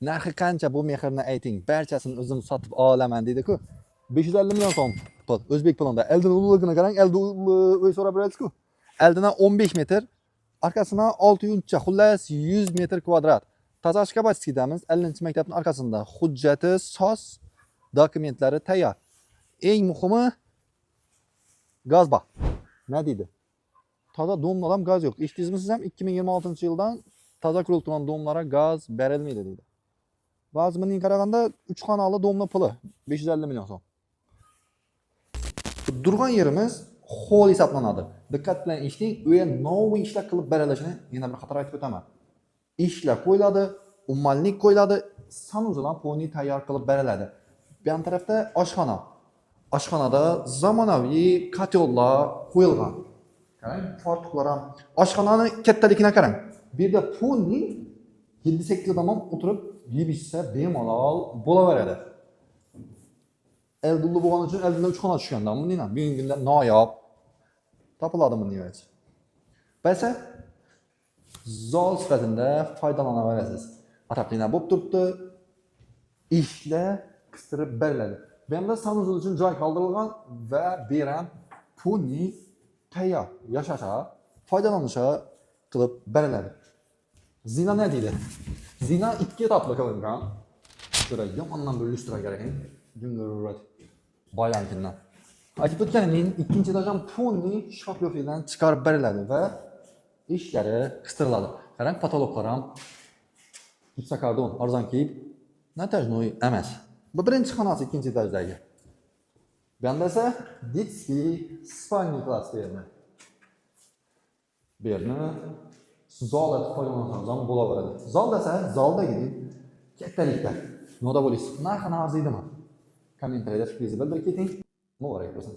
Narxi qancha bu mehrni ayting, barchasini o'zim sotib olaman dedi-ku. 550 million so'm pul. O'zbek pulida. Eldan ulug'ini qarang, eldan uy so'rab berasiz-ku. Eldan 15 metr, arkasidan 6 yuncha, xullas 100 metr kvadrat. Tozash kapasitidamiz 50-maktabning arkasida. Hujjati, so'z, dokumentlari tayyor. Eng muhimi gaz bor. Nima deydi? Toza domlar ham gaz yo'q. Eshitdingizmi siz ham 2026-yildan toza qurilib turgan domlarga gaz berilmaydi deydi. Vazmining qaraganda 3 xonali domla puli 550 million so'm. Durgan yerimiz hol hisoblanadi. Diqqat bilan eshiting, u yer novi ishlar qilib berilishini yana bir qator aytib o'taman. İşler qo'yiladi, ummanlik qo'yiladi, sanuzidan poni tayyor qilib beriladi. Bu ham tarafda oshxona. Oshxonada zamonaviy kotellar qo'yilgan. Qarang, fartuqlar ham. Oshxonani kattaligini qarang. Bu yerda poni 7-8 odam o'tirib yeb ichsa bemalol bo'laveradi. Eldulli bo'lgani uchun eldan 3 xona tushganda, bundan ham bugungi kunda noyob topiladimi deyapti. Balsa zol sifatida foydalanaverasiz. Atrofdan bo'lib turibdi, ishlar qistirib beriladi. Bu yerda sanuzul uchun joy qoldirilgan va beram pulni tayyor yashasha, foydalanisha qilib beriladi. Zina ne deydi? Zina 2 etapli qilingan. Shura yomondan bo'lishtirib kerak. Jumlarat boyankidan. Aytib o'tganim, ikkinchi etajdan pulni shofyorlikdan chiqarib beriladi va ishlari qistirladi. Qarang, patologlar ham ipsakardon arzon kiyib, natajnoy emas. Bu birinchi xonasi ikkinchi etajdagi. Bu yerda esa детский spalniy klass berdi. Bu yerni zol etib foydalansangiz bo'laveradi. Zol desa, zoldagi kattalikda. Nima bo'lish? Narxini arziydimi? Kommentariyada fikringizni bildirib keting. Muborak bo'lsin.